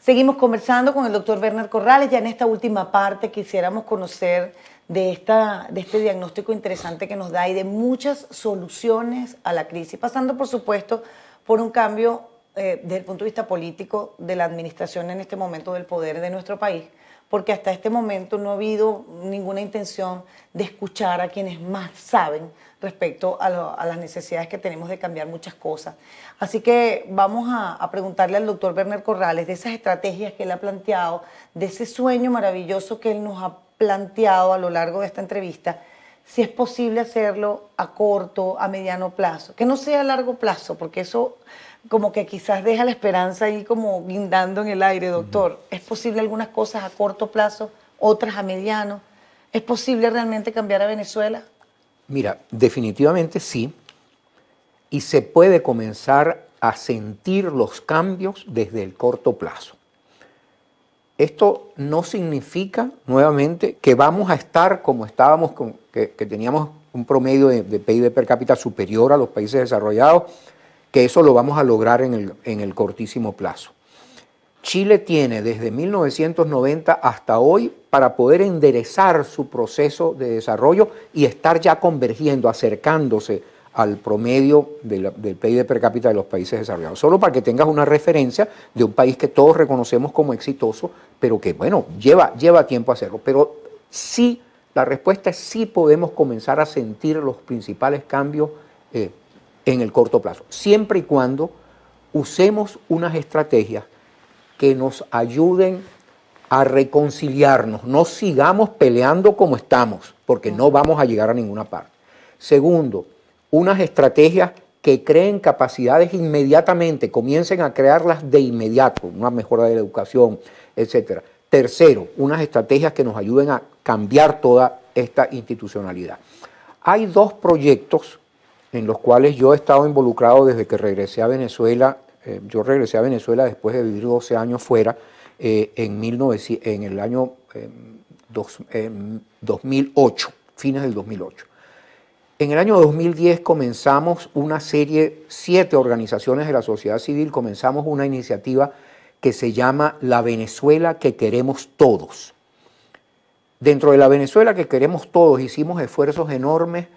Seguimos conversando con el doctor Werner Corrales. Ya en esta última parte quisiéramos conocer de este diagnóstico interesante que nos da y de muchas soluciones a la crisis, pasando por supuesto por un cambio desde el punto de vista político de la administración en este momento del poder de nuestro país, porque hasta este momento no ha habido ninguna intención de escuchar a quienes más saben respecto a las necesidades que tenemos de cambiar muchas cosas. Así que vamos a preguntarle al doctor Werner Corrales de esas estrategias que él ha planteado, de ese sueño maravilloso que él nos ha planteado a lo largo de esta entrevista, si es posible hacerlo a corto, a mediano plazo, que no sea a largo plazo, porque eso como que quizás deja la esperanza ahí como guindando en el aire, doctor. ¿Es posible algunas cosas a corto plazo, otras a mediano? ¿Es posible realmente cambiar a Venezuela? Mira, definitivamente sí, y se puede comenzar a sentir los cambios desde el corto plazo. Esto no significa, nuevamente, que vamos a estar como estábamos, que teníamos un promedio de PIB per cápita superior a los países desarrollados, que eso lo vamos a lograr en el cortísimo plazo. Chile tiene desde 1990 hasta hoy para poder enderezar su proceso de desarrollo y estar ya convergiendo, acercándose al promedio del PIB per cápita de los países desarrollados. Solo para que tengas una referencia de un país que todos reconocemos como exitoso, pero que, bueno, lleva tiempo hacerlo. Pero sí, la respuesta es sí podemos comenzar a sentir los principales cambios en el corto plazo, siempre y cuando usemos unas estrategias que nos ayuden a reconciliarnos, no sigamos peleando como estamos, porque no vamos a llegar a ninguna parte. Segundo, unas estrategias que creen capacidades inmediatamente, comiencen a crearlas de inmediato, una mejora de la educación, etc. Tercero, unas estrategias que nos ayuden a cambiar toda esta institucionalidad. Hay dos proyectos en los cuales yo he estado involucrado desde que regresé a Venezuela. Yo regresé a Venezuela después de vivir 12 años fuera, en el año 2008, fines del 2008. En el año 2010 comenzamos una serie, 7 organizaciones de la sociedad civil, comenzamos una iniciativa que se llama La Venezuela que queremos todos. Dentro de la Venezuela que queremos todos hicimos esfuerzos enormes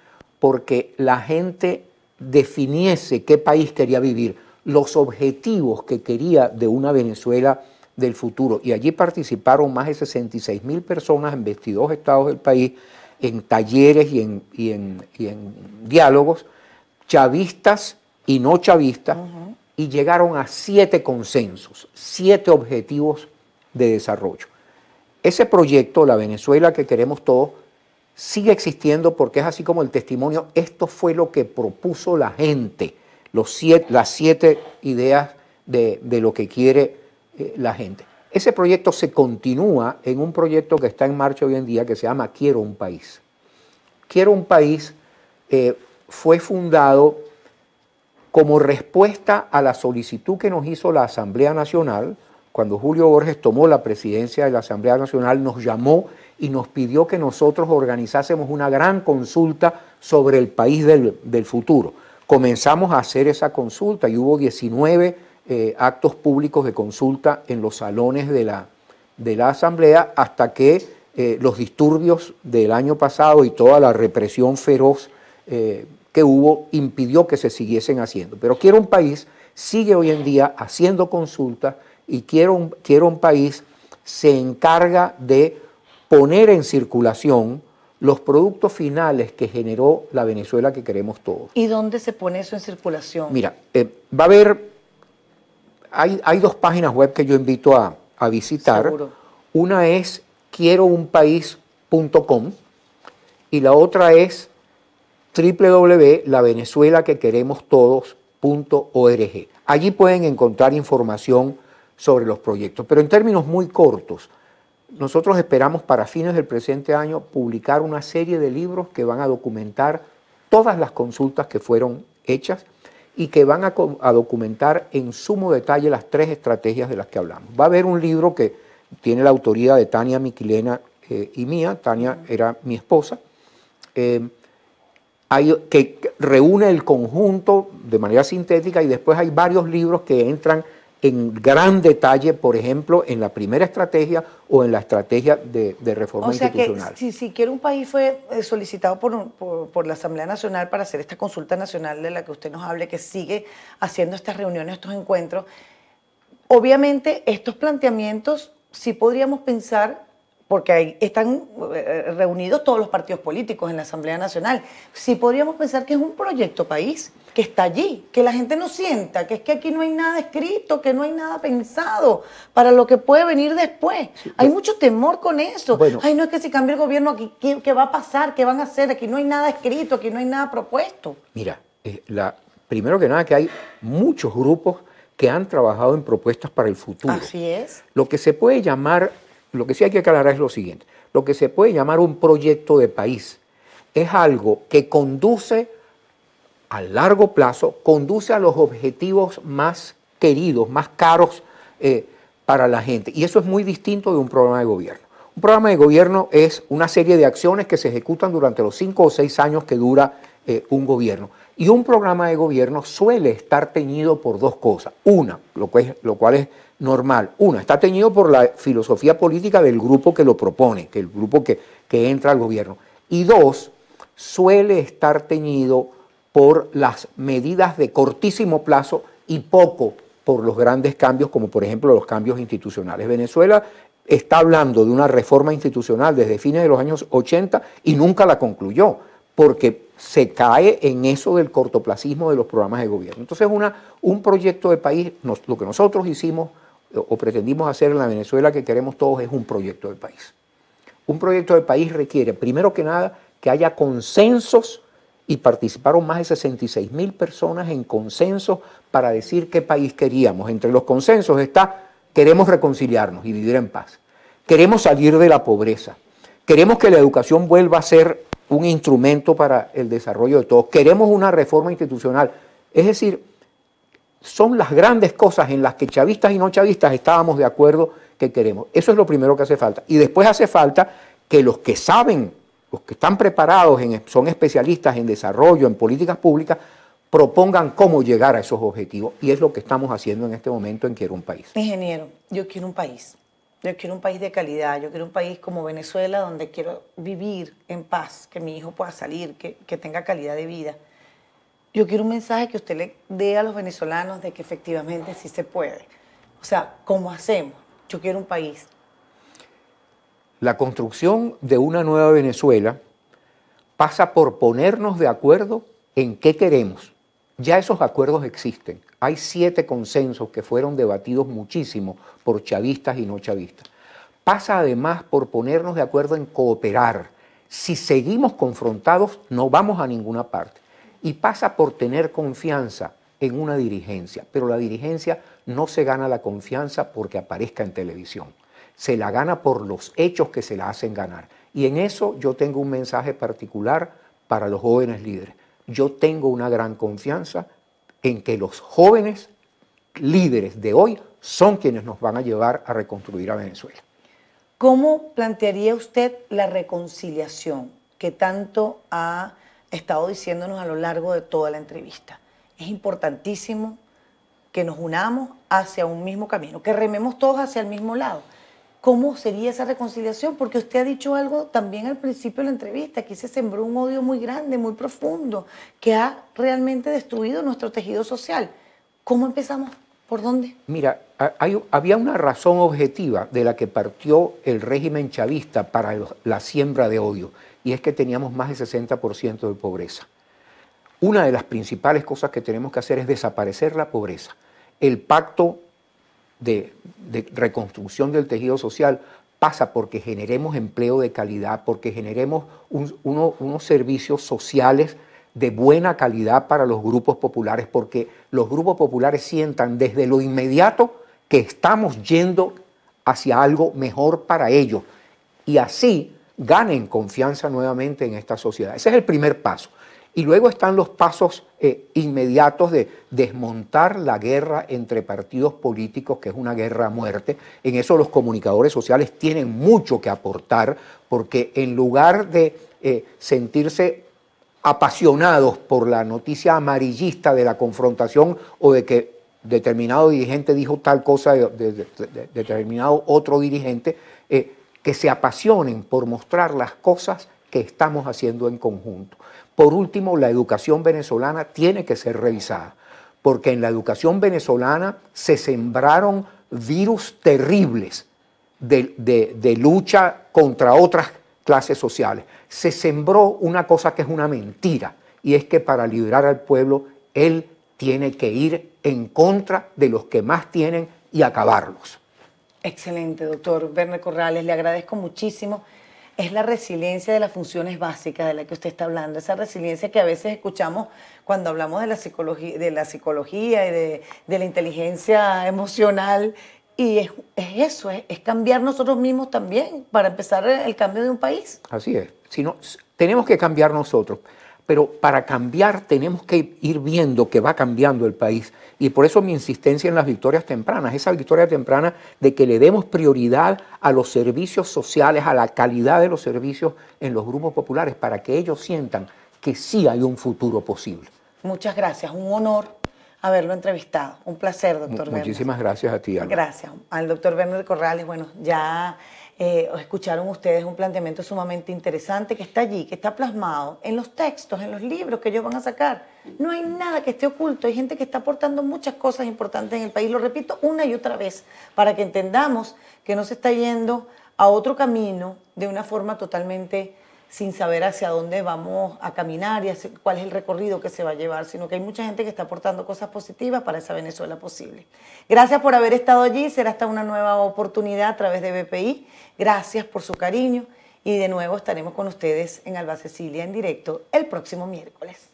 porque la gente definiese qué país quería vivir, los objetivos que quería de una Venezuela del futuro. Y allí participaron más de 66.000 personas en 22 estados del país, en talleres y en diálogos, chavistas y no chavistas, y llegaron a 7 consensos, 7 objetivos de desarrollo. Ese proyecto, La Venezuela que queremos todos, sigue existiendo porque es así como el testimonio, esto fue lo que propuso la gente, las 7 ideas de lo que quiere la gente. Ese proyecto se continúa en un proyecto que está en marcha hoy en día que se llama Quiero un País. Quiero un País fue fundado como respuesta a la solicitud que nos hizo la Asamblea Nacional. Cuando Julio Borges tomó la presidencia de la Asamblea Nacional, nos llamó y nos pidió que nosotros organizásemos una gran consulta sobre el país del futuro. Comenzamos a hacer esa consulta y hubo 19 actos públicos de consulta en los salones de la Asamblea hasta que los disturbios del año pasado y toda la represión feroz que hubo impidió que se siguiesen haciendo. Pero Quiero un País sigue hoy en día haciendo consultas y Quiero un País se encarga de poner en circulación los productos finales que generó la Venezuela que queremos todos. ¿Y dónde se pone eso en circulación? Mira, va a haber, hay 2 páginas web que yo invito a visitar. Seguro. Una es quierounpaís.com y la otra es www.lavenezuelaquequeremostodos.org. Allí pueden encontrar información sobre los proyectos, pero en términos muy cortos. Nosotros esperamos para fines del presente año publicar una serie de libros que van a documentar todas las consultas que fueron hechas y que van a documentar en sumo detalle las 3 estrategias de las que hablamos. Va a haber un libro que tiene la autoría de Tania Miquilena y mía. Tania era mi esposa, que reúne el conjunto de manera sintética, y después hay varios libros que entran en gran detalle, por ejemplo, en la primera estrategia o en la estrategia de reforma institucional. O sea que si siquiera un país fue solicitado por la Asamblea Nacional para hacer esta consulta nacional de la que usted nos hable, que sigue haciendo estas reuniones, estos encuentros, obviamente estos planteamientos sí podríamos pensar, porque ahí están reunidos todos los partidos políticos en la Asamblea Nacional, sí podríamos pensar que es un proyecto país, que está allí, que la gente no sienta, que es que aquí no hay nada escrito, que no hay nada pensado para lo que puede venir después. Sí, hay mucho temor con eso. Bueno, ay, no, es que si cambia el gobierno aquí, ¿qué va a pasar? ¿Qué van a hacer? Aquí no hay nada escrito, aquí no hay nada propuesto. Mira, primero que nada que hay muchos grupos que han trabajado en propuestas para el futuro. Así es. Lo que se puede llamar, lo que sí hay que aclarar es lo siguiente, lo que se puede llamar un proyecto de país es algo que conduce a largo plazo, conduce a los objetivos más queridos, más caros para la gente. Y eso es muy distinto de un programa de gobierno. Un programa de gobierno es una serie de acciones que se ejecutan durante los 5 o 6 años que dura un gobierno. Y un programa de gobierno suele estar teñido por dos cosas. Una, lo cual es normal. Una, está teñido por la filosofía política del grupo que lo propone, que el grupo que entra al gobierno. Y dos, suele estar teñido por las medidas de cortísimo plazo y poco por los grandes cambios, como por ejemplo los cambios institucionales. Venezuela está hablando de una reforma institucional desde fines de los años 80 y nunca la concluyó, porque se cae en eso del cortoplacismo de los programas de gobierno. Entonces un proyecto de país, lo que nosotros hicimos o pretendimos hacer en la Venezuela que queremos todos es un proyecto de país. Un proyecto de país requiere, primero que nada, que haya consensos, y participaron más de 66.000 personas en consensos para decir qué país queríamos. Entre los consensos está, queremos reconciliarnos y vivir en paz. Queremos salir de la pobreza. Queremos que la educación vuelva a ser un instrumento para el desarrollo de todos. Queremos una reforma institucional. Es decir, son las grandes cosas en las que chavistas y no chavistas estábamos de acuerdo que queremos. Eso es lo primero que hace falta. Y después hace falta que los que saben, los que están preparados, son especialistas en desarrollo, en políticas públicas, propongan cómo llegar a esos objetivos. Y es lo que estamos haciendo en este momento en Quiero un País. Ingeniero, yo quiero un país. Yo quiero un país de calidad. Yo quiero un país como Venezuela donde quiero vivir en paz, que mi hijo pueda salir, que tenga calidad de vida. Yo quiero un mensaje que usted le dé a los venezolanos de que efectivamente sí se puede. O sea, ¿cómo hacemos? Yo quiero un país. La construcción de una nueva Venezuela pasa por ponernos de acuerdo en qué queremos. Ya esos acuerdos existen. Hay 7 consensos que fueron debatidos muchísimo por chavistas y no chavistas. Pasa además por ponernos de acuerdo en cooperar. Si seguimos confrontados, no vamos a ninguna parte. Y pasa por tener confianza en una dirigencia. Pero la dirigencia no se gana la confianza porque aparezca en televisión. Se la gana por los hechos que se la hacen ganar. Y en eso yo tengo un mensaje particular para los jóvenes líderes. Yo tengo una gran confianza en que los jóvenes líderes de hoy son quienes nos van a llevar a reconstruir a Venezuela. ¿Cómo plantearía usted la reconciliación que tanto ha estado diciéndonos a lo largo de toda la entrevista? Es importantísimo que nos unamos hacia un mismo camino, que rememos todos hacia el mismo lado. ¿Cómo sería esa reconciliación? Porque usted ha dicho algo también al principio de la entrevista, aquí se sembró un odio muy grande, muy profundo, que ha realmente destruido nuestro tejido social. ¿Cómo empezamos? ¿Por dónde? Mira, había una razón objetiva de la que partió el régimen chavista para la siembra de odio, y es que teníamos más del 60% de pobreza. Una de las principales cosas que tenemos que hacer es desaparecer la pobreza. El pacto de reconstrucción del tejido social pasa porque generemos empleo de calidad, porque generemos unos servicios sociales de buena calidad para los grupos populares, porque los grupos populares sientan desde lo inmediato que estamos yendo hacia algo mejor para ellos y así ganen confianza nuevamente en esta sociedad. Ese es el primer paso. Y luego están los pasos inmediatos de desmontar la guerra entre partidos políticos, que es una guerra a muerte. En eso los comunicadores sociales tienen mucho que aportar, porque en lugar de sentirse apasionados por la noticia amarillista de la confrontación o de que determinado dirigente dijo tal cosa de determinado otro dirigente, que se apasionen por mostrar las cosas que estamos haciendo en conjunto. Por último, la educación venezolana tiene que ser revisada, porque en la educación venezolana se sembraron virus terribles de lucha contra otras clases sociales. Se sembró una cosa que es una mentira, y es que para liberar al pueblo, él tiene que ir en contra de los que más tienen y acabarlos. Excelente, doctor Werner Corrales, le agradezco muchísimo. Es la resiliencia de las funciones básicas de la que usted está hablando, esa resiliencia que a veces escuchamos cuando hablamos de la psicología y de la inteligencia emocional. Y es eso, es cambiar nosotros mismos también para empezar el cambio de un país. Así es. Tenemos que cambiar nosotros, pero para cambiar tenemos que ir viendo que va cambiando el país. Y por eso mi insistencia en las victorias tempranas, esa victoria temprana de que le demos prioridad a los servicios sociales, a la calidad de los servicios en los grupos populares, para que ellos sientan que sí hay un futuro posible. Muchas gracias, un honor haberlo entrevistado. Un placer, doctor Werner. Muchísimas gracias a ti, Alba. Gracias al doctor Werner Corrales. Bueno, ya escucharon ustedes un planteamiento sumamente interesante que está allí, que está plasmado en los textos, en los libros que ellos van a sacar. No hay nada que esté oculto. Hay gente que está aportando muchas cosas importantes en el país. Lo repito una y otra vez para que entendamos que no se está yendo a otro camino de una forma totalmente sin saber hacia dónde vamos a caminar y cuál es el recorrido que se va a llevar, sino que hay mucha gente que está aportando cosas positivas para esa Venezuela posible. Gracias por haber estado allí, será hasta una nueva oportunidad a través de BPI. Gracias por su cariño y de nuevo estaremos con ustedes en Alba Cecilia en directo el próximo miércoles.